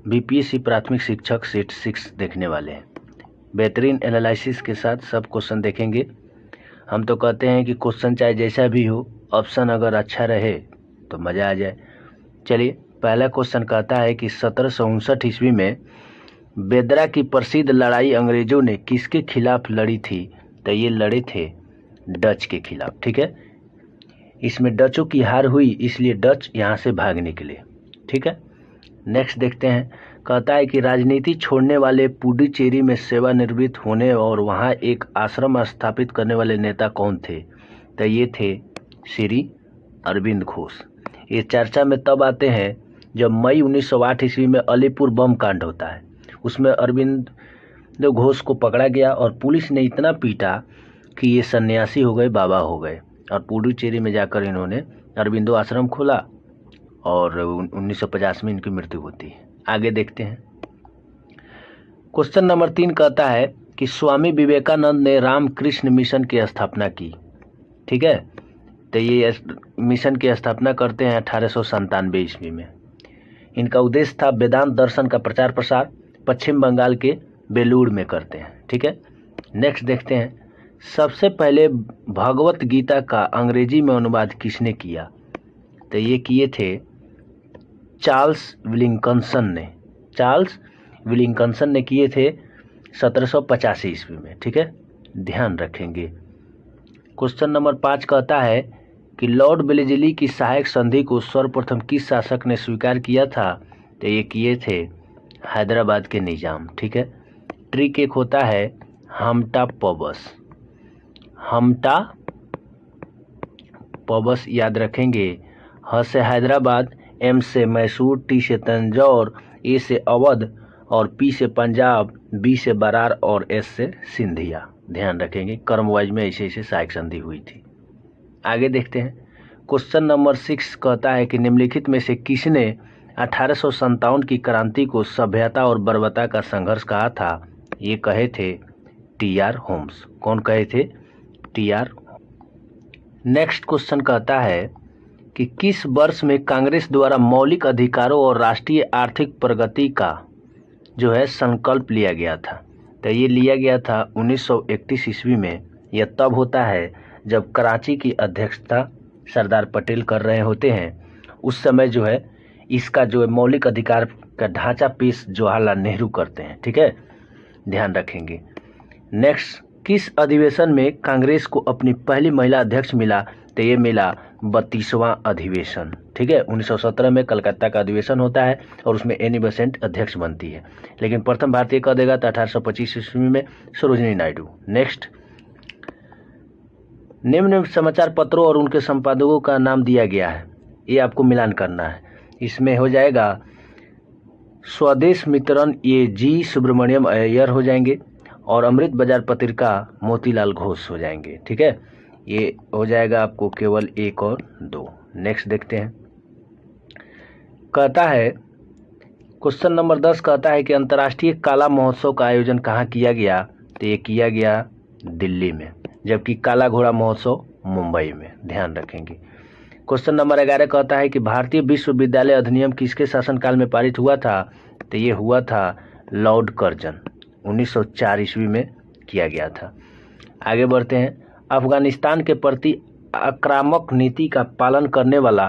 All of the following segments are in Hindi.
बीपीएससी प्राथमिक शिक्षक सेट 6 देखने वाले हैं। बेहतरीन एनालिसिस के साथ सब क्वेश्चन देखेंगे। हम तो कहते हैं कि क्वेश्चन चाहे जैसा भी हो, ऑप्शन अगर अच्छा रहे तो मज़ा आ जाए। चलिए, पहला क्वेश्चन कहता है कि 1759 ईस्वी में बेदरा की प्रसिद्ध लड़ाई अंग्रेजों ने किसके खिलाफ लड़ी थी? तो ये लड़े थे डच के खिलाफ। ठीक है, इसमें डचों की हार हुई, इसलिए डच यहाँ से भाग निकले। ठीक है, नेक्स्ट देखते हैं। कहता है कि राजनीति छोड़ने वाले पुडुचेरी में सेवानिवृत्त होने और वहाँ एक आश्रम स्थापित करने वाले नेता कौन थे? तो ये थे श्री अरविंद घोष। ये चर्चा में तब आते हैं जब मई 1908 ईस्वी में अलीपुर बम कांड होता है। उसमें अरविंद घोष को पकड़ा गया और पुलिस ने इतना पीटा कि ये सन्यासी हो गए, बाबा हो गए, और पुडुचेरी में जाकर इन्होंने अरविंदो आश्रम खोला और 1950 में इनकी मृत्यु होती है। आगे देखते हैं। क्वेश्चन नंबर 3 कहता है कि स्वामी विवेकानंद ने रामकृष्ण मिशन की स्थापना की। ठीक है, तो ये मिशन की स्थापना करते हैं 1897 ईस्वी में। इनका उद्देश्य था वेदांत दर्शन का प्रचार प्रसार। पश्चिम बंगाल के बेलूर में करते हैं। ठीक है, नेक्स्ट देखते हैं। सबसे पहले भगवत गीता का अंग्रेजी में अनुवाद किसने किया? तो ये किए थे चार्ल्स विलिंगकंसन ने किए थे 1785 ईस्वी में। ठीक है, ध्यान रखेंगे। क्वेश्चन नंबर 5 कहता है कि लॉर्ड वेलेस्ली की सहायक संधि को सर्वप्रथम किस शासक ने स्वीकार किया था? तो ये किए थे हैदराबाद के निजाम। ठीक है, ट्रिक एक होता है हमटा पबस याद रखेंगे। ह से हैदराबाद, एम से मैसूर, टी से तंजौर, ए से अवध और पी से पंजाब, बी से बरार और एस से सिंधिया। ध्यान रखेंगे, क्रम वाइज में ऐसे ऐसे सहायक संधि हुई थी। आगे देखते हैं। क्वेश्चन नंबर 6 कहता है कि निम्नलिखित में से किसने 1857 की क्रांति को सभ्यता और बर्बरता का संघर्ष कहा था? ये कहे थे टी.आर. होम्स। कौन कहे थे? टी.आर. नेक्स्ट क्वेश्चन कहता है कि किस वर्ष में कांग्रेस द्वारा मौलिक अधिकारों और राष्ट्रीय आर्थिक प्रगति का जो है संकल्प लिया गया था? तो ये लिया गया था 1931 ईस्वी में। यह तब होता है जब कराची की अध्यक्षता सरदार पटेल कर रहे होते हैं। उस समय जो है इसका जो है मौलिक अधिकार का ढांचा पेश जवाहरलाल नेहरू करते हैं। ठीक है, ध्यान रखेंगे। नेक्स्ट, किस अधिवेशन में कांग्रेस को अपनी पहली महिला अध्यक्ष मिला? तो ये मिला 32वां अधिवेशन। ठीक है, 1917 में कलकत्ता का अधिवेशन होता है और उसमें एनी बेसेंट अध्यक्ष बनती है, लेकिन प्रथम भारतीय कह देगा तो 1825 ईस्वी में सरोजिनी नायडू। नेक्स्ट, निम्न समाचार पत्रों और उनके संपादकों का नाम दिया गया है, ये आपको मिलान करना है। इसमें हो जाएगा स्वदेश मित्रण, ये जी सुब्रमण्यम अय्यर हो जाएंगे, और अमृत बाजार पत्रिका मोतीलाल घोष हो जाएंगे। ठीक है, ये हो जाएगा आपको केवल 1 और 2। नेक्स्ट देखते हैं। कहता है क्वेश्चन नंबर 10 कहता है कि अंतर्राष्ट्रीय काला महोत्सव का आयोजन कहाँ किया गया? तो ये किया गया दिल्ली में, जबकि काला घोड़ा महोत्सव मुंबई में। ध्यान रखेंगे। क्वेश्चन नंबर 11 कहता है कि भारतीय विश्वविद्यालय अधिनियम किसके शासनकाल में पारित हुआ था? तो ये हुआ था लॉर्ड कर्जन, 1904 ईस्वी में किया गया था। आगे बढ़ते हैं। अफगानिस्तान के प्रति आक्रामक नीति का पालन करने वाला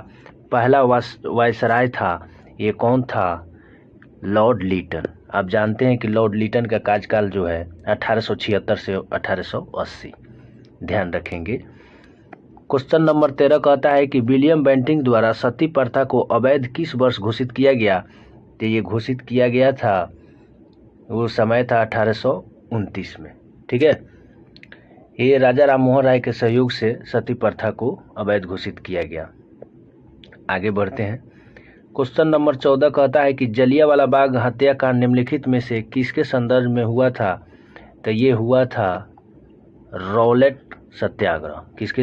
पहला वायसराय था, ये कौन था? Lord Lytton. आप जानते हैं कि लॉर्ड लीटन का कार्यकाल जो है 1876 से 1880। ध्यान रखेंगे। क्वेश्चन नंबर 13 कहता है कि विलियम बेंटिंक द्वारा सती प्रथा को अवैध किस वर्ष घोषित किया गया? तो ये घोषित किया गया था, वो समय था 1829 में। ठीक है, ये राजा राम मोहन राय के सहयोग से सती प्रथा को अवैध घोषित किया गया। आगे बढ़ते हैं। क्वेश्चन नंबर 14 कहता है कि जलियांवाला बाग हत्याकांड निम्नलिखित में से किसके संदर्भ में हुआ था? तो ये हुआ था रॉलेट सत्याग्रह। किसके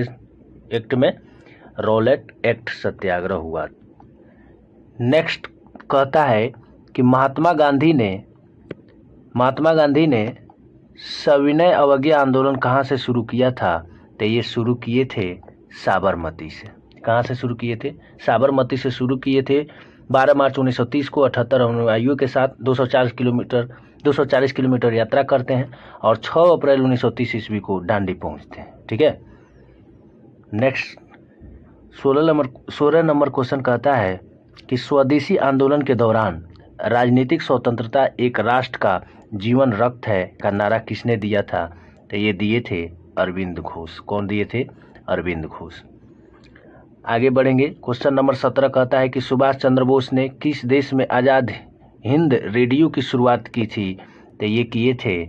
एक्ट में? रॉलेट एक्ट सत्याग्रह हुआ। नेक्स्ट कहता है कि महात्मा गांधी ने सविनय अवज्ञा आंदोलन कहाँ से शुरू किया था? तो ये शुरू किए थे साबरमती से। कहाँ से शुरू किए थे? साबरमती से शुरू किए थे। 12 मार्च 1930 को 78 अनुयायियों के साथ 240 किलोमीटर यात्रा करते हैं और 6 अप्रैल 1930 ईस्वी को डांडी पहुंचते हैं। ठीक है। नेक्स्ट 16 नंबर क्वेश्चन कहता है कि स्वदेशी आंदोलन के दौरान राजनीतिक स्वतंत्रता एक राष्ट्र का जीवन रक्त है का नारा किसने दिया था? तो ये दिए थे अरविंद घोष। कौन दिए थे? अरविंद घोष। आगे बढ़ेंगे। क्वेश्चन नंबर 17 कहता है कि सुभाष चंद्र बोस ने किस देश में आज़ाद हिंद रेडियो की शुरुआत की थी? तो ये किए थे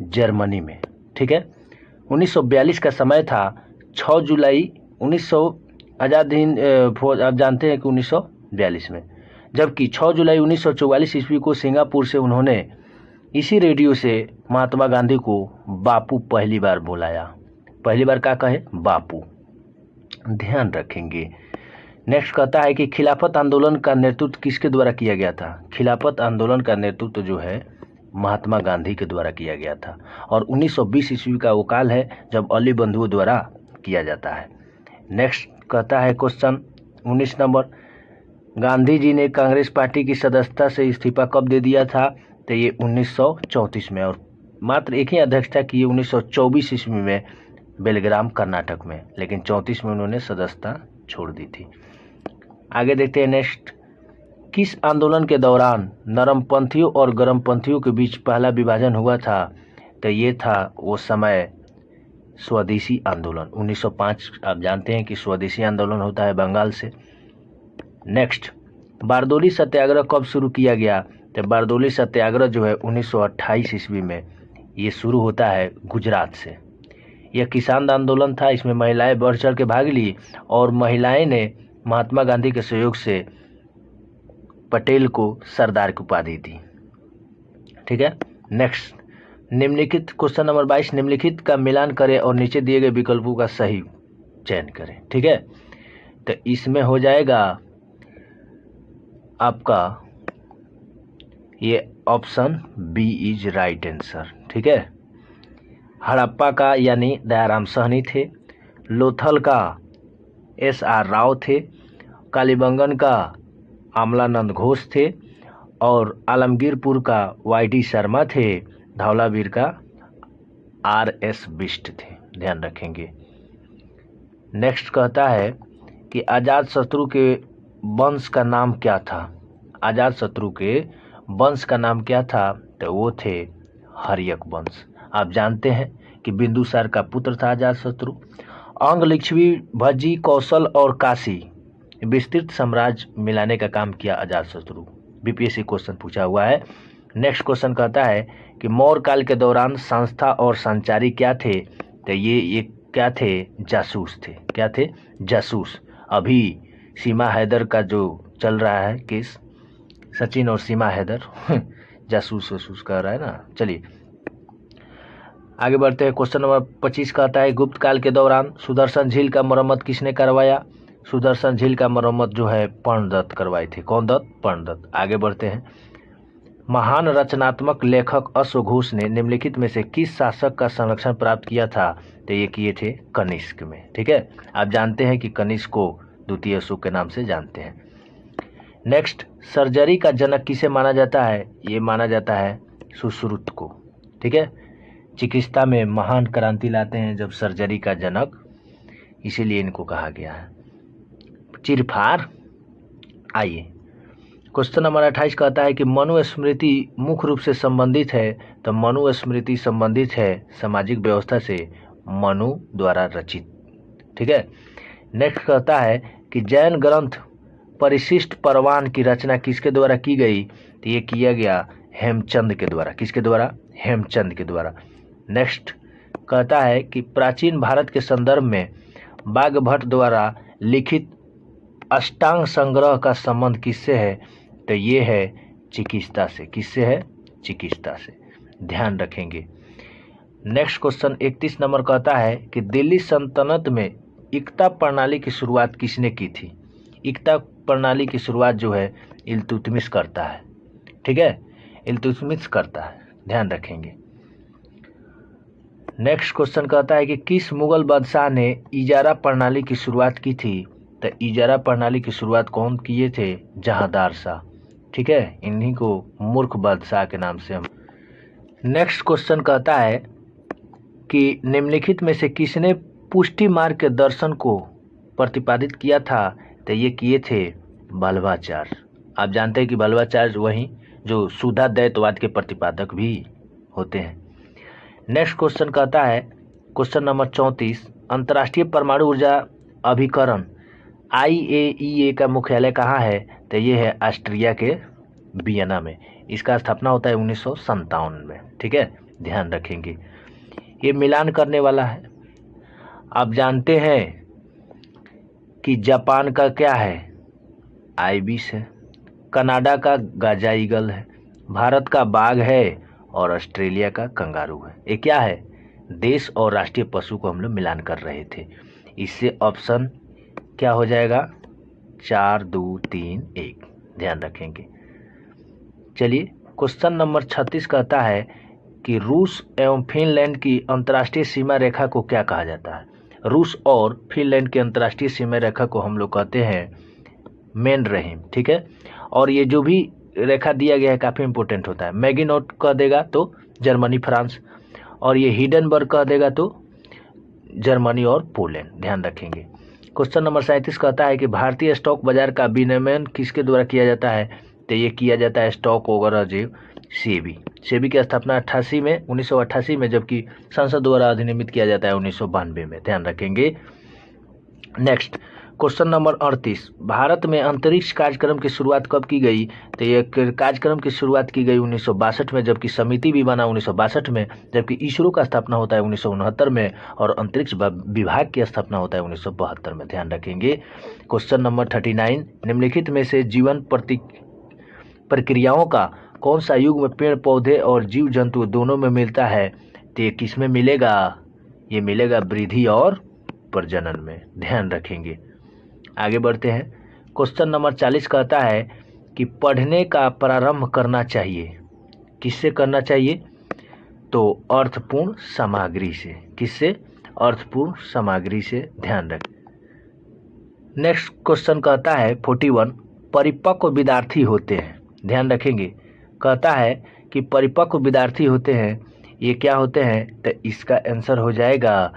जर्मनी में। ठीक है। 1942 का समय था। 6 जुलाई 1900 आज़ाद हिंद फौज, आप जानते हैं कि 1942 में, जबकि 6 जुलाई 1944 ईस्वी को सिंगापुर से उन्होंने इसी रेडियो से महात्मा गांधी को बापू पहली बार बुलाया। पहली बार क्या कहे? बापू। ध्यान रखेंगे। नेक्स्ट कहता है कि खिलाफत आंदोलन का नेतृत्व किसके द्वारा किया गया था? खिलाफत आंदोलन का नेतृत्व जो है महात्मा गांधी के द्वारा किया गया था और 1920 ईस्वी का वो काल है जब अली बंधुओं द्वारा किया जाता है। नेक्स्ट कहता है क्वेश्चन 19 नंबर, गांधी जी ने कांग्रेस पार्टी की सदस्यता से इस्तीफा कब दे दिया था? तो ये 1934 में, और मात्र एक ही अध्यक्षता की 1924 ईस्वी में बेलग्राम कर्नाटक में, लेकिन 34 में उन्होंने सदस्यता छोड़ दी थी। आगे देखते हैं। नेक्स्ट, किस आंदोलन के दौरान नरमपंथियों और गरमपंथियों के बीच पहला विभाजन हुआ था? तो ये था वो समय स्वदेशी आंदोलन 1905। आप जानते हैं कि स्वदेशी आंदोलन होता है बंगाल से। नेक्स्ट, बारदोली सत्याग्रह कब शुरू किया गया? तो बारदोली सत्याग्रह जो है 1928 ईस्वी में ये शुरू होता है गुजरात से। यह किसान आंदोलन था। इसमें महिलाएं बढ़ चढ़ के भाग ली और महिलाएं ने महात्मा गांधी के सहयोग से पटेल को सरदार की उपाधि दी। ठीक है। नेक्स्ट, निम्नलिखित क्वेश्चन नंबर 22, निम्नलिखित का मिलान करें और नीचे दिए गए विकल्पों का सही चयन करें। ठीक है। तो इसमें हो जाएगा आपका ये option B is right answer. ठीक है। हड़प्पा का यानी दयाराम साहनी थे। लोथल का SR राव थे। कालीबंगन का अमलानंद घोष थे और आलमगीरपुर का YD शर्मा थे। धौलावीर का RS बिष्ट थे। ध्यान रखेंगे। नेक्स्ट कहता है कि अजात शत्रु के वंश का नाम क्या था? अजात शत्रु के वंश का नाम क्या था? तो वो थे हर्यक वंश। आप जानते हैं कि बिंदुसार का पुत्र था अजात शत्रु। अंग, लिच्छवी, भज्जी, कौशल और काशी विस्तृत साम्राज्य मिलाने का काम किया अजात शत्रु। BPSC क्वेश्चन पूछा हुआ है। नेक्स्ट क्वेश्चन कहता है कि मौर्य काल के दौरान संस्था और संचारी क्या थे? तो ये क्या थे? जासूस थे। क्या थे? जासूस। अभी सीमा हैदर का जो चल रहा है केस, सचिन और सीमा हैदर जासूस वसूस कर रहा है ना। चलिए आगे बढ़ते हैं। क्वेश्चन नंबर 25 कहता है गुप्त काल के दौरान सुदर्शन झील का मरम्मत किसने करवाया? सुदर्शन झील का मरम्मत जो है पर्णदत्त करवाए थे। कौन दत्त? पर्णदत्त। आगे बढ़ते हैं। महान रचनात्मक लेखक अश्व घोष ने निम्नलिखित में से किस शासक का संरक्षण प्राप्त किया था? तो ये किए थे कनिष्क में। ठीक है। आप जानते हैं कि कनिष्क को द्वितीय अशोक के नाम से जानते हैं। नेक्स्ट, सर्जरी का जनक किसे माना जाता है? ये माना जाता है सुश्रुत को। ठीक है। चिकित्सा में महान क्रांति लाते हैं जब सर्जरी का जनक, इसीलिए इनको कहा गया है। चिरफार। आइए क्वेश्चन नंबर 28 कहता है कि मनुस्मृति मुख्य रूप से संबंधित है। तो मनुस्मृति संबंधित है सामाजिक व्यवस्था से, मनु द्वारा रचित। ठीक है। नेक्स्ट कहता है कि जैन ग्रंथ परिशिष्ट परवान की रचना किसके द्वारा की गई? तो ये किया गया हेमचंद के द्वारा। किसके द्वारा? हेमचंद के द्वारा। नेक्स्ट कहता है कि प्राचीन भारत के संदर्भ में बागभट्ट द्वारा लिखित अष्टांग संग्रह का संबंध किससे है? तो ये है चिकित्सा से। किससे है? चिकित्सा से। ध्यान रखेंगे। नेक्स्ट क्वेश्चन 31 नंबर कहता है कि दिल्ली सल्तनत में इक्ता प्रणाली की शुरुआत किसने की थी? इक्ता प्रणाली की शुरुआत जो है इल्तुतमिश करता है। ठीक है। इल्तुतमिश करता है। ध्यान रखेंगे। नेक्स्ट क्वेश्चन कहता है कि किस मुगल बादशाह ने इजारा प्रणाली की शुरुआत की थी? तो तो इजारा प्रणाली की शुरुआत कौन किए थे? जहांदार शाह। ठीक है, इन्हीं को मूर्ख बादशाह के नाम से हम। नेक्स्ट क्वेश्चन कहता है कि निम्नलिखित में से किसने पुष्टि मार्ग के दर्शन को प्रतिपादित किया था? तो ये किए थे बल्लभाचार्य। आप जानते हैं कि बल्लभाचार्य वही जो सुधा द्वैतवाद के प्रतिपादक भी होते हैं। नेक्स्ट क्वेश्चन कहता है, क्वेश्चन नंबर 34, अंतर्राष्ट्रीय परमाणु ऊर्जा अभिकरण IAEA का मुख्यालय कहाँ है? तो ये है ऑस्ट्रिया के वियना में। इसका स्थापना होता है 1957 में। ठीक है, ध्यान रखेंगे। ये मिलान करने वाला है। आप जानते हैं कि जापान का क्या है? आइबिस है, कनाडा का गाजा ईगल है, भारत का बाघ है और ऑस्ट्रेलिया का कंगारू है। ये क्या है? देश और राष्ट्रीय पशु को हम लोग मिलान कर रहे थे। इससे ऑप्शन क्या हो जाएगा? 4, 2, 3, 1। ध्यान रखेंगे। चलिए, क्वेश्चन नंबर 36 कहता है कि रूस एवं फिनलैंड की अंतर्राष्ट्रीय सीमा रेखा को क्या कहा जाता है? रूस और फिनलैंड की अंतर्राष्ट्रीय सीमा रेखा को हम लोग कहते हैं मेन रहीम। ठीक है, और ये जो भी रेखा दिया गया है काफ़ी इंपॉर्टेंट होता है। मैगिनोट कह देगा तो जर्मनी फ्रांस, और ये हिडनबर्ग कह देगा तो जर्मनी और पोलैंड। ध्यान रखेंगे। क्वेश्चन नंबर 37 कहता है कि भारतीय स्टॉक बाजार का विनियमन किसके द्वारा किया जाता है? तो ये किया जाता है स्टॉक ऑर्गेनाइजेशन सेबी। सेबी की स्थापना 1988 में, जबकि संसद द्वारा अधिनियमित किया जाता है 1992 में। ध्यान रखेंगे। नेक्स्ट क्वेश्चन नंबर 38, भारत में अंतरिक्ष कार्यक्रम की शुरुआत कब की गई? तो ये कार्यक्रम की शुरुआत की गई 1962 में, जबकि समिति भी बना 1962 में, जबकि इसरो का स्थापना होता है 1969 में और अंतरिक्ष विभाग की स्थापना होता है 1972 में। ध्यान रखेंगे। क्वेश्चन नंबर 39, निम्नलिखित में से जीवन प्रक्रियाओं का कौन सा युग में पेड़ पौधे और जीव जंतु दोनों में मिलता है? तो ये किस में मिलेगा? ये मिलेगा वृद्धि और प्रजनन में। ध्यान रखेंगे। आगे बढ़ते हैं। क्वेश्चन नंबर 40 कहता है कि पढ़ने का प्रारंभ करना चाहिए। किससे करना चाहिए? तो अर्थपूर्ण सामग्री से। किससे? अर्थपूर्ण सामग्री से। ध्यान रखें। नेक्स्ट क्वेश्चन कहता है 41, परिपक्व विद्यार्थी होते हैं। ध्यान रखेंगे। कहता है कि परिपक्व विद्यार्थी होते हैं, ये क्या होते हैं? तो इसका आंसर हो जाएगा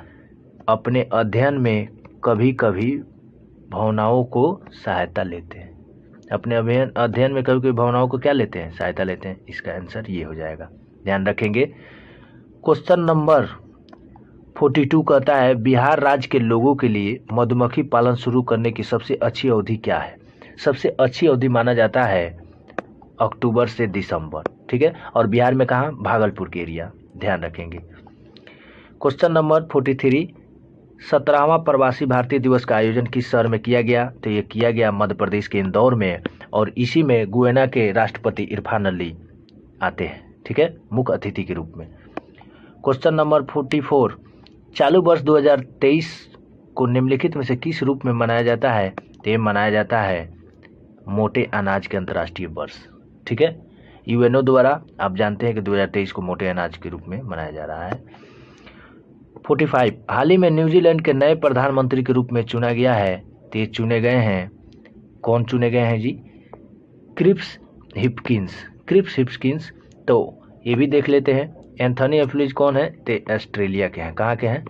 अपने अध्ययन में कभी कभी भावनाओं को सहायता लेते हैं। अपने अध्ययन में कभी कभी भावनाओं को क्या लेते हैं? सहायता लेते हैं। इसका आंसर ये हो जाएगा। ध्यान रखेंगे। क्वेश्चन नंबर 42 कहता है बिहार राज्य के लोगों के लिए मधुमक्खी पालन शुरू करने की सबसे अच्छी अवधि क्या है? सबसे अच्छी अवधि माना जाता है अक्टूबर से दिसंबर। ठीक है, और बिहार में कहाँ? भागलपुर के एरिया। ध्यान रखेंगे। क्वेश्चन नंबर 43, 17वां प्रवासी भारतीय दिवस का आयोजन किस शहर में किया गया? तो ये किया गया मध्य प्रदेश के इंदौर में, और इसी में गुयाना के राष्ट्रपति इरफान अली आते हैं। ठीक है, मुख्य अतिथि के रूप में। क्वेश्चन नंबर 44, चालू वर्ष 2023 को निम्नलिखित में से किस रूप में मनाया जाता है? तो ये मनाया जाता है मोटे अनाज के अंतर्राष्ट्रीय वर्ष। ठीक है, यूएनओ द्वारा आप जानते हैं कि 2023 को मोटे अनाज के रूप में मनाया जा रहा है। 45, हाल ही में न्यूजीलैंड के नए प्रधानमंत्री के रूप में चुना गया है। तो ये चुने गए हैं, कौन चुने गए हैं जी? क्रिप्स हिप्किंस। तो ये भी देख लेते हैं। एंथनी एल्फिज कौन है? तो ऑस्ट्रेलिया के हैं। कहाँ के हैं?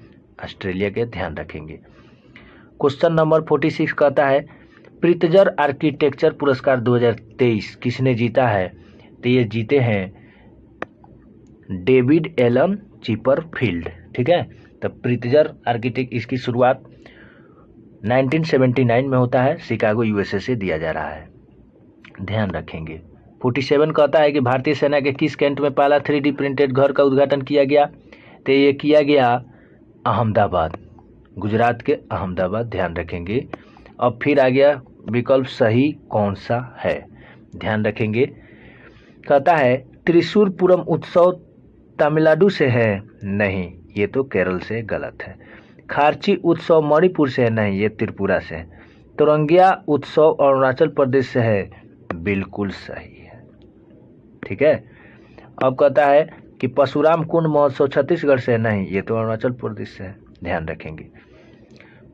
ऑस्ट्रेलिया के। ध्यान रखेंगे। क्वेश्चन नंबर 46 कहता है प्रित्जर आर्किटेक्चर पुरस्कार 2023 किसने जीता है? तो ये जीते हैं डेविड एलन चिपरफील्ड। ठीक है, तो प्रित्जर आर्किटेक्ट, इसकी शुरुआत 1979 में होता है, शिकागो यूएसए से दिया जा रहा है। ध्यान रखेंगे। 47 कहता है कि भारतीय सेना के किस कैंट में पहला 3D प्रिंटेड घर का उद्घाटन किया गया? तो ये किया गया अहमदाबाद, गुजरात के अहमदाबाद। ध्यान रखेंगे। अब फिर आ गया विकल्प सही कौन सा है? ध्यान रखेंगे। कहता है त्रिशूरपुरम उत्सव तमिलनाडु से है? नहीं, ये तो केरल से। गलत है। खारची उत्सव मणिपुर से है? नहीं, ये त्रिपुरा से है। तोरंगिया उत्सव अरुणाचल प्रदेश से है? बिल्कुल सही है। ठीक है। अब कहता है कि परशुराम कुंड महोत्सव छत्तीसगढ़ से है? नहीं, ये तो अरुणाचल प्रदेश से है। ध्यान रखेंगे।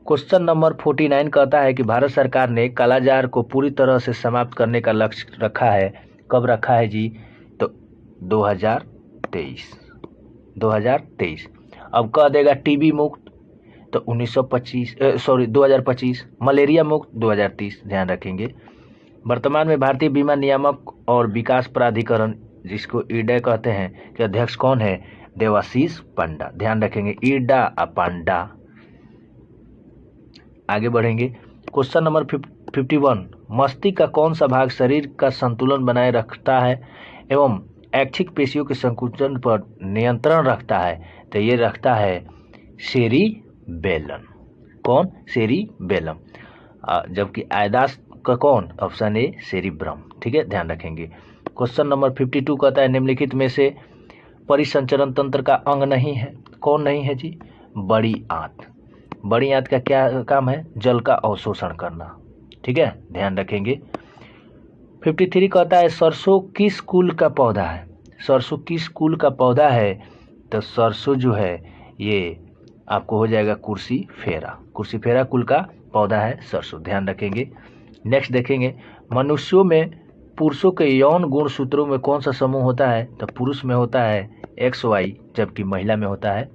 क्वेश्चन नंबर 49 कहता है कि भारत सरकार ने कालाजार को पूरी तरह से समाप्त करने का लक्ष्य रखा है। कब रखा है जी? तो 2023। अब कह देगा टीबी मुक्त तो 2025, मलेरिया मुक्त 2030, ध्यान रखेंगे। वर्तमान में भारतीय बीमा नियामक और विकास प्राधिकरण जिसको ईडा कहते हैं कि अध्यक्ष कौन है? देवाशीष पंडा, ध्यान रखेंगे, ईडा पांडा। आगे बढ़ेंगे। क्वेश्चन नंबर 51, मस्तिष्क का कौन सा भाग शरीर का संतुलन बनाए रखता है एवं ऐच्छिक पेशियों के संकुचन पर नियंत्रण रखता है? तो ये रखता है सेरिबेलम। कौन? सेरिबेलम। जबकि आयदास का कौन? Option A cerebrum. ठीक है, ध्यान रखेंगे। क्वेश्चन नंबर 52 कहता है निम्नलिखित में से परिसंचरण तंत्र का अंग नहीं है। कौन नहीं है जी? बड़ी आंत। बड़ी आंत का क्या काम है? जल का अवशोषण करना। ठीक है, ध्यान रखेंगे। 53 कहता है सरसों किस कुल का पौधा है? सरसों किस कुल का पौधा है? तो सरसों जो है ये आपको हो जाएगा कुर्सीफेरा। कुर्सीफेरा कुल का पौधा है सरसों, ध्यान रखेंगे। नेक्स्ट देखेंगे, मनुष्यों में पुरुषों के यौन गुण सूत्रों में कौन सा समूह होता है? तो पुरुष में होता है XY, जबकि महिला में होता है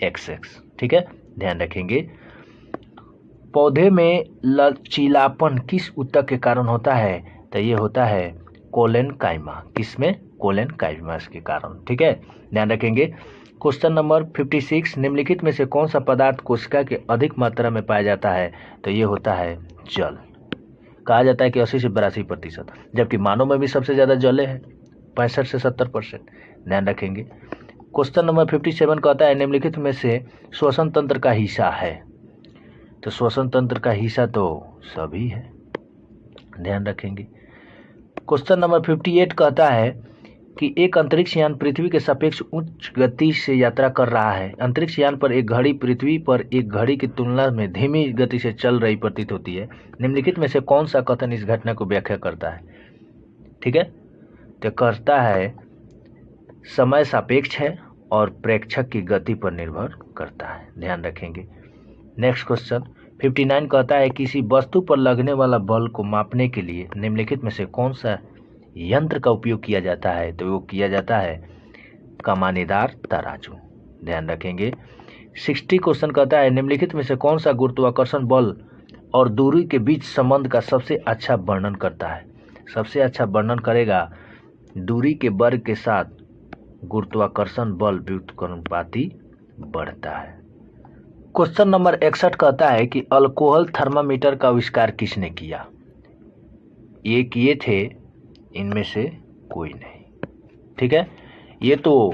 XX। ठीक है, ध्यान रखेंगे। पौधे में लचीलापन किस ऊतक के कारण होता है? तो ये होता है कोलेनकाइमा। किसमें? कोलेनकाइमा के कारण। ठीक है, ध्यान रखेंगे। क्वेश्चन नंबर 56, निम्नलिखित में से कौन सा पदार्थ कोशिका के अधिक मात्रा में पाया जाता है? तो ये होता है जल। कहा जाता है कि 80 से 82%, जबकि मानव में भी सबसे ज्यादा जल है, 65 से 70%। ध्यान रखेंगे। क्वेश्चन नंबर 57 कहता है निम्नलिखित में से श्वसन तंत्र का हिस्सा है? तो श्वसन तंत्र का हिस्सा तो सभी है, ध्यान रखेंगे। क्वेश्चन नंबर 58 कहता है कि एक अंतरिक्ष यान पृथ्वी के सापेक्ष उच्च गति से यात्रा कर रहा है। अंतरिक्ष यान पर एक घड़ी पृथ्वी पर एक घड़ी की तुलना में धीमी गति से चल रही प्रतीत होती है। निम्नलिखित में से कौन सा कथन इस घटना को व्याख्या करता है? ठीक है, तो करता है समय सापेक्ष है और प्रेक्षक की गति पर निर्भर करता है, ध्यान रखेंगे। नेक्स्ट क्वेश्चन 59 कहता है किसी वस्तु पर लगने वाला बल को मापने के लिए निम्नलिखित में से कौन सा यंत्र का उपयोग किया जाता है? तो वो किया जाता है कमानीदार तराजू, ध्यान रखेंगे। 60 क्वेश्चन कहता है निम्नलिखित में से कौन सा गुरुत्वाकर्षण बल और दूरी के बीच संबंध का सबसे अच्छा वर्णन करता है? सबसे अच्छा वर्णन करेगा दूरी के वर्ग के साथ गुरुत्वाकर्षण बल व्युत्क्रमानुपाती बढ़ता है। क्वेश्चन नंबर 61 कहता है कि अल्कोहल थर्मामीटर का आविष्कार किसने किया? ये किए थे इनमें से कोई नहीं। ठीक है, ये तो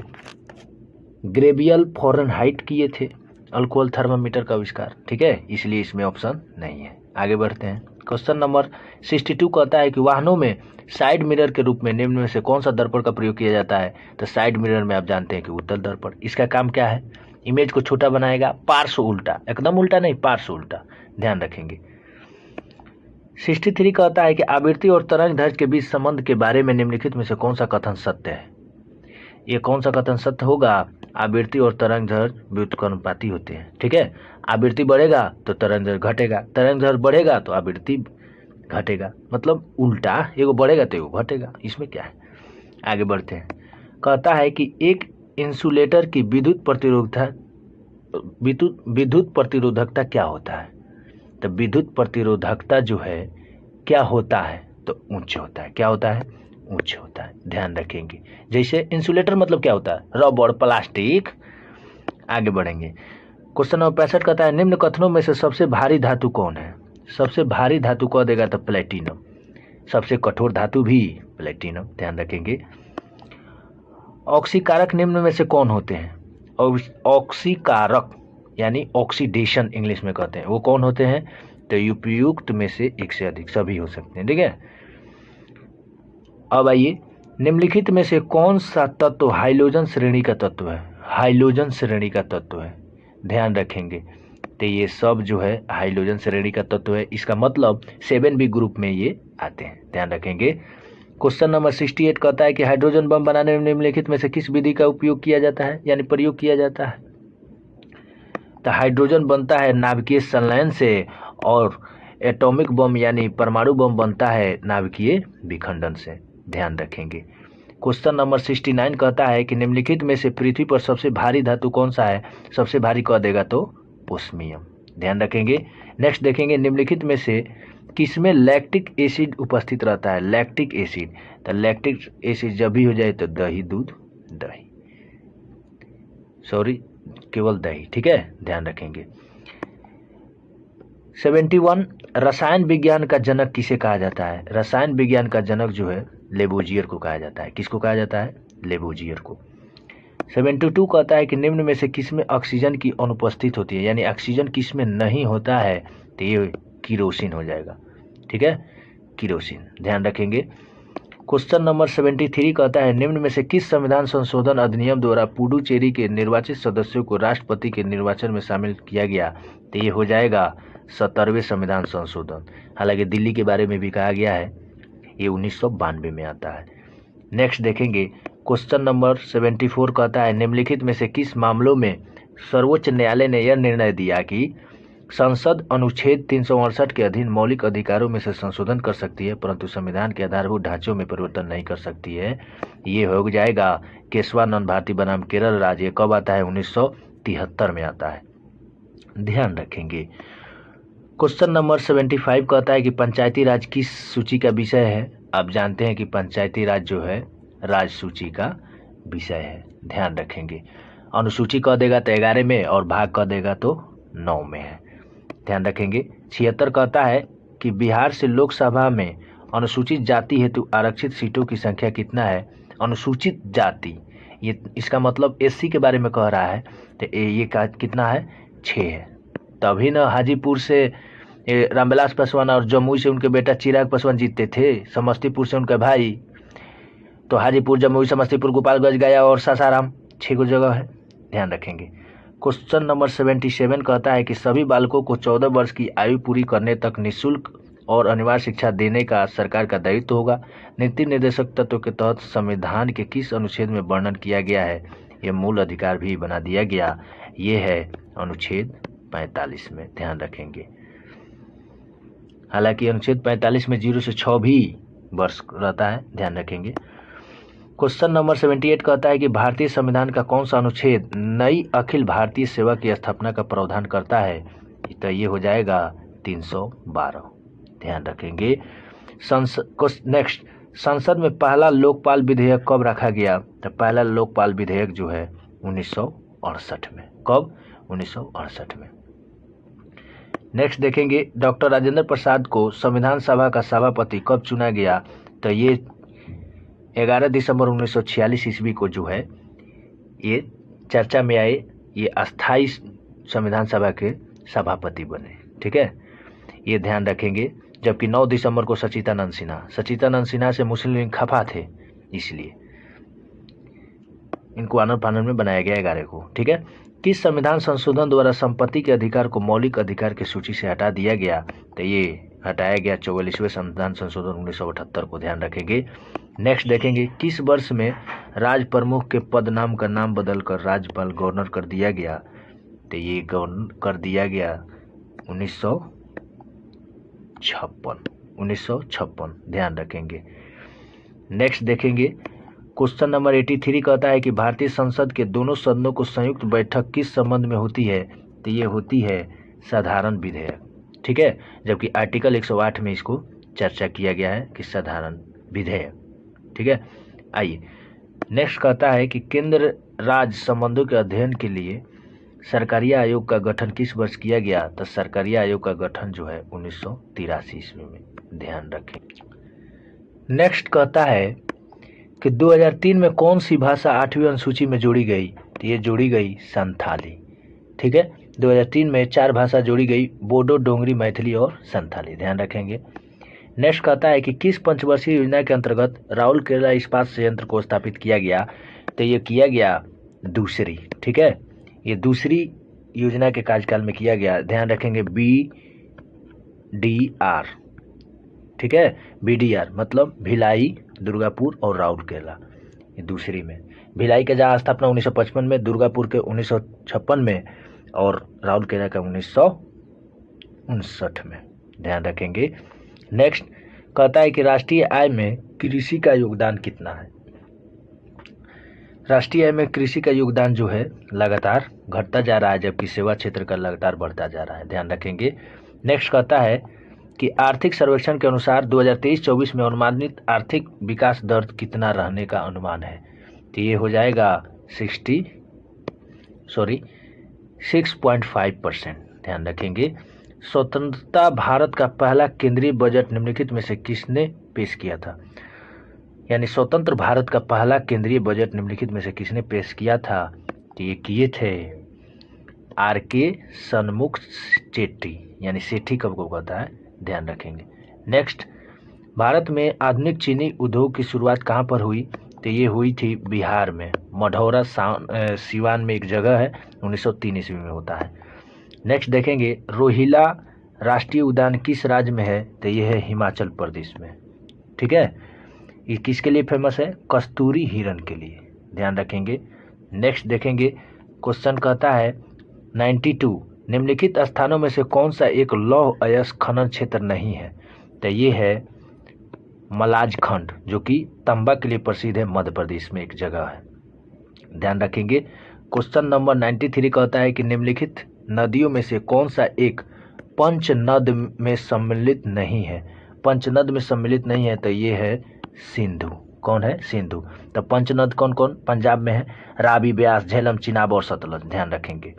ग्रेबियल फॉरेनहाइट किए थे अल्कोहल थर्मामीटर का आविष्कार। ठीक है, इसलिए इसमें ऑप्शन नहीं है। आगे बढ़ते हैं। क्वेश्चन नंबर 62 कहता है कि वाहनों में साइड मिरर के रूप में निम्न में से कौन सा दर्पण का प्रयोग किया जाता है? तो साइड मिरर में आप जानते हैं कि उत्तल दर्पण। इसका काम क्या है? इमेज को छोटा बनाएगा, पार्श्व उल्टा, एकदम उल्टा नहीं, पार्श्व उल्टा, ध्यान रखेंगे। 63 कहता है कि आवृत्ति और तरंग दैर्घ्य के बीच संबंध के बारे में निम्नलिखित में से कौन सा कथन सत्य है? ये कौन सा कथन सत्य होगा? आवृत्ति और तरंग दैर्घ्य व्युत्क्रमानुपाती होते हैं। ठीक है, आवृत्ति बढ़ेगा तो तरंग दैर्घ्य घटेगा, तरंग दैर्घ्य बढ़ेगा तो आवृत्ति घटेगा, मतलब उल्टा, एगो बढ़ेगा तो एगो घटेगा, इसमें क्या है। आगे बढ़ते हैं। कहता है कि एक इंसुलेटर की विद्युत प्रतिरोधकता क्या होता है? तो विद्युत प्रतिरोधकता जो है क्या होता है? तो उच्च होता है। क्या होता है? उच्च होता है, ध्यान रखेंगे। जैसे इंसुलेटर मतलब क्या होता है? रबड़, प्लास्टिक। आगे बढ़ेंगे। क्वेश्चन नंबर 65 कहता है निम्न कथनों में से सबसे भारी धातु कौन है? सबसे भारी धातु कह देगा तो प्लेटिनम। सबसे कठोर धातु भी प्लेटिनम, ध्यान रखेंगे। ऑक्सीकारक निम्न में से कौन होते हैं? ऑक्सीकारक यानी ऑक्सीडेशन इंग्लिश में कहते हैं, वो कौन होते हैं? तो उपयुक्त में से एक से अधिक, सभी हो सकते हैं। ठीक है, अब आइए, निम्नलिखित में से कौन सा तत्व हाइड्रोजन श्रेणी का तत्व है? हाइड्रोजन श्रेणी का तत्व है, ध्यान रखेंगे। तो ये सब जो है हाइड्रोजन श्रेणी का तत्व है, इसका मतलब 7B ग्रुप में ये आते हैं, ध्यान रखेंगे। क्वेश्चन नंबर 68 कहता है कि हाइड्रोजन बम बनाने में निम्नलिखित में से किस विधि का उपयोग किया जाता है, यानी प्रयोग किया जाता है? तो हाइड्रोजन बनता है नाभिकीय संलयन से और एटॉमिक बम यानी परमाणु बम बनता है नाभिकीय विखंडन से। ध्यान रखेंगे। क्वेश्चन नंबर 69 कहता है कि निम्नलिखित में से पृथ्वी पर सबसे भारी धातु कौन सा है? सबसे भारी कह देगा तो ओस्मियम। ध्यान रखेंगे। नेक्स्ट देखेंगे निम्नलिखित में से किसमें लैक्टिक एसिड उपस्थित रहता है? Lactic acid. तो लैक्टिक एसिड जब भी हो जाए तो दही, दूध, दही, सॉरी केवल दही। ठीक है, ध्यान रखेंगे। 71 रसायन विज्ञान का जनक किसे कहा जाता है? रसायन विज्ञान का जनक जो है लेबोजियर को कहा जाता है। किसको कहा जाता है? लेबोजियर को। 72 कहता है कि निम्न में से किसमें ऑक्सीजन की अनुपस्थित होती है, यानी ऑक्सीजन किसमें नहीं होता है? तो ये किरोसिन हो जाएगा। ठीक है, किरोसिन। ध्यान रखेंगे। क्वेश्चन नंबर 73 कहता है निम्न में से किस संविधान संशोधन अधिनियम द्वारा पुडुचेरी के निर्वाचित सदस्यों को राष्ट्रपति के निर्वाचन में शामिल किया गया? तो ये हो जाएगा 70वें संविधान संशोधन। हालांकि दिल्ली के बारे में भी कहा गया है, ये 1992 में आता है। नेक्स्ट देखेंगे। क्वेश्चन नंबर 74 कहता है निम्नलिखित में से किस मामलों में सर्वोच्च न्यायालय ने यह निर्णय दिया कि संसद अनुच्छेद 368 के अधीन मौलिक अधिकारों में से संशोधन कर सकती है परंतु संविधान के आधारभूत ढांचों में परिवर्तन नहीं कर सकती है? ये हो जाएगा केशवानंद भारती बनाम केरल राज्य। ये कब आता है? 1973 में आता है। ध्यान रखेंगे। क्वेश्चन नंबर 75 कहता है कि पंचायती राज किस सूची का विषय है? आप जानते हैं कि पंचायती राज जो है राज सूची का विषय है। ध्यान रखेंगे। अनुसूची कह देगा तो 11 में और भाग कह देगा तो 9 में है। ध्यान रखेंगे। 76 कहता है कि बिहार से लोकसभा में अनुसूचित जाति हेतु आरक्षित सीटों की संख्या कितना है? अनुसूचित जाति, ये इसका मतलब एससी के बारे में कह रहा है, तो ये कितना है? 6 है। तभी न हाजीपुर से रामविलास पासवान और जमुई से उनके बेटा चिराग पासवान जीतते थे, समस्तीपुर से उनके भाई। तो हाजीपुर, जमुई, समस्तीपुर, गोपालगंज, गया और सासाराम 6 जगह है। ध्यान रखेंगे। क्वेश्चन नंबर 77 कहता है कि सभी बालकों को 14 वर्ष की आयु पूरी करने तक निःशुल्क और अनिवार्य शिक्षा देने का सरकार का दायित्व होगा। नीति निर्देशक तत्व के तहत संविधान के किस अनुच्छेद में वर्णन किया गया है? ये मूल अधिकार भी बना दिया गया। ये है अनुच्छेद 45 में। ध्यान रखेंगे। हालांकि अनुच्छेद 45 में 0 से 6 भी वर्ष रहता है। ध्यान रखेंगे। क्वेश्चन नंबर 78 कहता है कि भारतीय संविधान का कौन सा अनुच्छेद नई अखिल भारतीय सेवा की स्थापना का प्रावधान करता है? तो ये हो जाएगा 312। ध्यान रखेंगे। नेक्स्ट, संसद में पहला लोकपाल विधेयक कब रखा गया? तो पहला लोकपाल विधेयक जो है 1968 में। कब? 1968 में। नेक्स्ट देखेंगे। डॉक्टर राजेंद्र प्रसाद को संविधान सभा का सभापति कब चुना गया? तो ये 11 दिसंबर 1946 ईस्वी को जो है ये चर्चा में आए, ये अस्थाई संविधान सभा के सभापति बने। ठीक है, ये ध्यान रखेंगे। जबकि 9 दिसंबर को सचिदानंद सिन्हा से मुस्लिम लीग खफा थे, इसलिए इनको आनन फानन में बनाया गया 11 को। ठीक है। किस संविधान संशोधन द्वारा संपत्ति के अधिकार को मौलिक अधिकार की सूची से हटा दिया गया? तो ये हटाया गया 44वें संविधान संशोधन 1978 को। ध्यान रखेंगे। नेक्स्ट देखेंगे। किस वर्ष में राज प्रमुख के पद नाम का नाम बदलकर राज्यपाल गवर्नर कर दिया गया? तो ये गवर्नर कर दिया गया 1956। ध्यान रखेंगे। नेक्स्ट देखेंगे। क्वेश्चन नंबर 83 कहता है कि भारतीय संसद के दोनों सदनों को संयुक्त बैठक किस संबंध में होती है? तो ये होती है साधारण विधेयक। ठीक है, जबकि आर्टिकल 108 में इसको चर्चा किया गया है कि साधारण विधेयक। ठीक है। आइए नेक्स्ट कहता है कि केंद्र राज्य संबंधों के अध्ययन के लिए सरकारी आयोग का गठन किस वर्ष किया गया? तो सरकारी आयोग का गठन जो है 1983 ईस्वी में। ध्यान रखें। नेक्स्ट कहता है कि 2003 में कौन सी भाषा 8वीं अनुसूची में जोड़ी गई? तो ये जोड़ी गई संथाली। ठीक है, 2003 में 4 भाषा जोड़ी गई, बोडो, डोंगरी, मैथिली और संथाली। ध्यान रखेंगे। नेक्स्ट कहता है कि किस पंचवर्षीय योजना के अंतर्गत राउरकेला इस्पात संयंत्र को स्थापित किया गया? तो ये किया गया दूसरी। ठीक है, ये दूसरी योजना के कार्यकाल में किया गया। ध्यान रखेंगे। BDR। ठीक है, BDR मतलब भिलाई, दुर्गापुर और राउरकेला। ये दूसरी में भिलाई का जहाँ स्थापना 1955 में, दुर्गापुर के 1956 में और राउरकेला का 1959 में, ध्यान रखेंगे। नेक्स्ट कहता है कि राष्ट्रीय आय में कृषि का योगदान कितना है। राष्ट्रीय आय में कृषि का योगदान जो है लगातार घटता जा रहा है, जबकि सेवा क्षेत्र का लगातार बढ़ता जा रहा है, ध्यान रखेंगे। नेक्स्ट कहता है कि आर्थिक सर्वेक्षण के अनुसार 2023-24 में अनुमानित आर्थिक विकास दर कितना रहने का अनुमान है। तो ये हो जाएगा 6.5%, ध्यान रखेंगे। स्वतंत्रता भारत का पहला केंद्रीय बजट निम्नलिखित में से किसने पेश किया था। यानी स्वतंत्र भारत का पहला केंद्रीय बजट निम्नलिखित में से किसने पेश किया था। तो ये किए थे R.K. सन्मुख सेठी, यानी सेठी कब को कहता है, ध्यान रखेंगे। नेक्स्ट, भारत में आधुनिक चीनी उद्योग की शुरुआत कहाँ पर हुई। तो ये हुई थी बिहार में, मढ़ौरा सिवान में एक जगह है, 1903 ईस्वी में होता है। नेक्स्ट देखेंगे, रोहिला राष्ट्रीय उद्यान किस राज्य में है। तो ये है हिमाचल प्रदेश में, ठीक है। ये किसके लिए फेमस है, कस्तूरी हिरण के लिए, ध्यान रखेंगे। नेक्स्ट देखेंगे, क्वेश्चन कहता है 92 निम्नलिखित स्थानों में से कौन सा एक लौह अयस्क खनन क्षेत्र नहीं है। तो ये है मलाजखंड, जो कि तांबा के लिए प्रसिद्ध है, मध्य प्रदेश में एक जगह है, ध्यान रखेंगे। क्वेश्चन नंबर 93 कहता है कि निम्नलिखित नदियों में से कौन सा एक पंचनद में सम्मिलित नहीं है। पंचनद में सम्मिलित नहीं है, तो ये है सिंधु। कौन है, सिंधु। तो पंचनद कौन कौन पंजाब में है, रावी, ब्यास, झेलम, चिनाब और सतलज, ध्यान रखेंगे।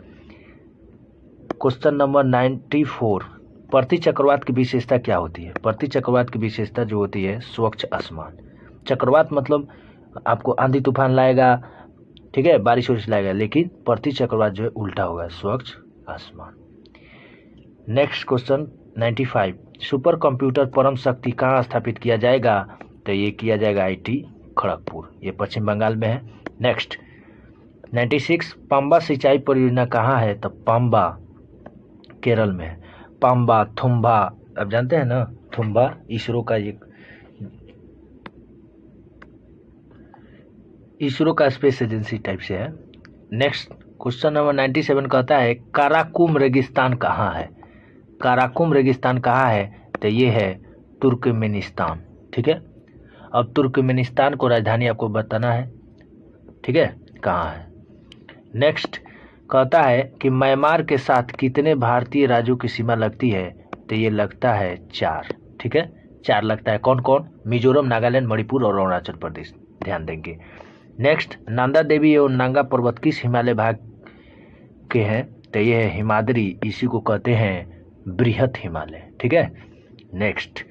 क्वेश्चन नंबर 94, प्रति चक्रवात की विशेषता क्या होती है। प्रति चक्रवात की विशेषता जो होती है स्वच्छ आसमान। चक्रवात मतलब आपको आंधी तूफान लाएगा, ठीक है, बारिश वारिश लाएगा, लेकिन प्रति चक्रवात जो है उल्टा होगा, स्वच्छ आसमान। नेक्स्ट क्वेश्चन 95, सुपर कंप्यूटर परम शक्ति कहाँ स्थापित किया जाएगा। तो ये किया जाएगा IIT खड़गपुर, ये पश्चिम बंगाल में है। नेक्स्ट 96, पंबा सिंचाई परियोजना कहाँ है। तो पंबा केरल में है। पंबा, थुम्बा, अब जानते हैं ना, थुम्बा इसरो का स्पेस एजेंसी टाइप से है। नेक्स्ट क्वेश्चन नंबर 97 कहता है काराकुम रेगिस्तान कहाँ है। काराकुम रेगिस्तान कहाँ है। तो ये है तुर्कमेनिस्तान, ठीक है। अब तुर्कमेनिस्तान को राजधानी आपको बताना है, ठीक है, कहाँ है। नेक्स्ट कहता है कि म्यांमार के साथ कितने भारतीय राज्यों की सीमा लगती है। तो ये लगता है 4, ठीक है, 4 लगता है। कौन कौन, मिजोरम, नागालैंड, मणिपुर और अरुणाचल प्रदेश, ध्यान देंगे। नेक्स्ट, नंदा देवी और नांगा पर्वत किस हिमालय भाग के हैं। तो ये है हिमाद्री, इसी को कहते हैं बृहत हिमालय, ठीक है। नेक्स्ट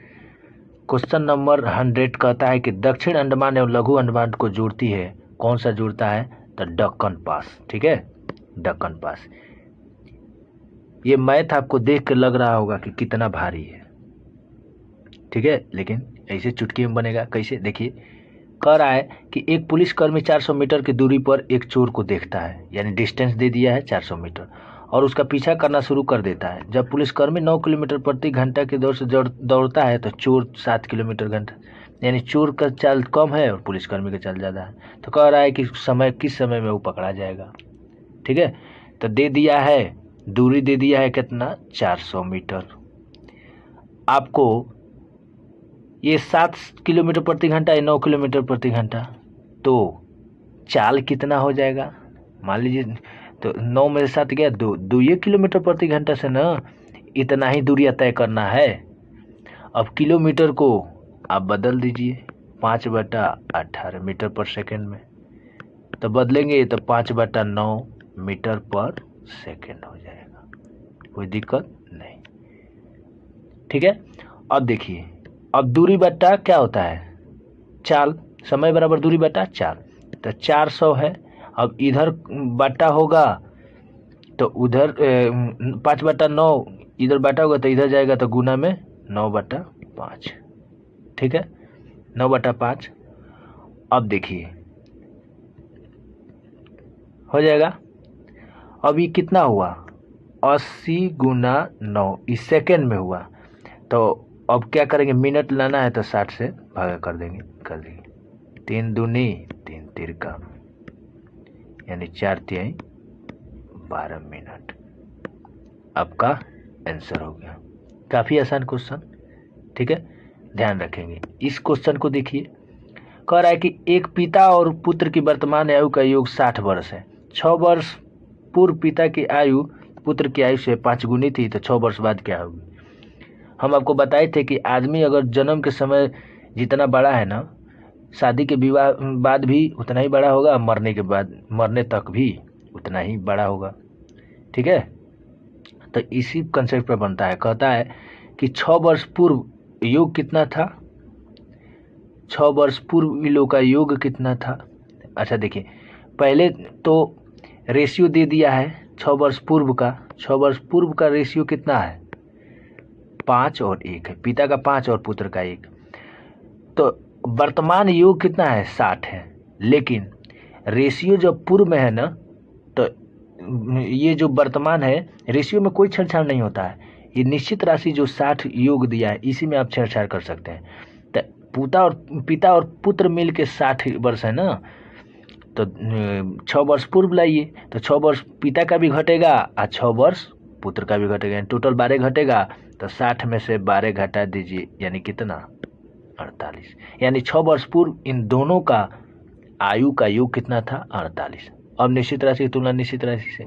क्वेश्चन नंबर 100 कहता है कि दक्षिण अंडमान एवं लघु अंडमान को जोड़ती है, कौन सा जुड़ता है। तो दक्कन पास, ठीक है, दक्कन पास। ये मैथ आपको देख कर लग रहा होगा कि कितना भारी है, ठीक है, लेकिन ऐसे चुटकी में बनेगा कैसे, देखिए। कह रहा है कि एक पुलिसकर्मी 400 मीटर की दूरी पर एक चोर को देखता है, यानी डिस्टेंस दे दिया है 400 मीटर, और उसका पीछा करना शुरू कर देता है। जब पुलिसकर्मी 9 किलोमीटर प्रति घंटा की दौड़ से दौड़ता है तो चोर 7 किलोमीटर घंटा, यानी चोर का चाल कम है और पुलिसकर्मी का चाल ज़्यादा है। तो कह रहा है कि किस समय में वो पकड़ा जाएगा, ठीक है। तो दे दिया है, दूरी दे दिया है कितना, 400 मीटर। आपको ये 7 किलोमीटर प्रति घंटा या 9 किलोमीटर प्रति घंटा, तो चाल कितना हो जाएगा, मान लीजिए। तो 9 में से 7 गया, 2 किलोमीटर प्रति घंटा से ना इतना ही दूरियां तय करना है। अब किलोमीटर को आप बदल दीजिए 5/18 मीटर पर सेकंड में, तो बदलेंगे तो 5/9 मीटर पर सेकंड हो जाएगा, कोई दिक्कत नहीं, ठीक है। अब देखिए, अब दूरी बट्टा क्या होता है, चाल, समय बराबर दूरी बट्टा चाल, तो 400 है। अब इधर बट्टा होगा तो उधर 5/9, इधर बट्टा होगा तो इधर जाएगा, तो गुना में 9/5, ठीक है, 9/5। अब देखिए हो जाएगा। अब ये कितना हुआ, 80 × 9, इस सेकेंड में हुआ। तो अब क्या करेंगे, मिनट लाना है तो 60 से भागा कर देंगे, 3 दूनी 3 तिरका, यानी 4 तिहाई 12 मिनट, आपका आंसर हो गया। काफ़ी आसान क्वेश्चन, ठीक है, ध्यान रखेंगे। इस क्वेश्चन को देखिए, कह रहा है कि एक पिता और पुत्र की वर्तमान आयु का योग 60 वर्ष है। 6 वर्ष पूर्व पिता की आयु पुत्र की आयु से 5 गुनी थी, तो 6 वर्ष बाद क्या होगी? हम आपको बताए थे कि आदमी अगर जन्म के समय जितना बड़ा है ना, शादी के विवाह बाद भी उतना ही बड़ा होगा, मरने के बाद, मरने तक भी उतना ही बड़ा होगा, ठीक है। तो इसी कंसेप्ट पर बनता है। कहता है कि 6 वर्ष पूर्व योग कितना था, 6 वर्ष पूर्व इन लोगों का योग कितना था। अच्छा देखिए, पहले तो रेशियो दे दिया है 6 वर्ष पूर्व का। 6 वर्ष पूर्व का रेशियो कितना है, 5 और 1 है, पिता का 5 और पुत्र का 1। तो वर्तमान योग कितना है, 60 है। लेकिन रेशियो जब पूर्व में है ना, तो ये जो वर्तमान है, रेशियो में कोई छेड़छाड़ नहीं होता है। ये निश्चित राशि जो 60 योग दिया है, इसी में आप छेड़छाड़ कर सकते हैं। तो पिता और पुत्र मिल के 60 वर्ष है ना, तो 6 वर्ष पूर्व लाइए, तो 6 वर्ष पिता का भी घटेगा और 6 वर्ष पुत्र का भी घटेगा, टोटल 12 घटेगा। तो 60 में से 12 घटा दीजिए, यानी कितना, 48। यानी 6 वर्ष पूर्व इन दोनों का आयु का योग कितना था, 48। अब निश्चित राशि की तुलना निश्चित राशि से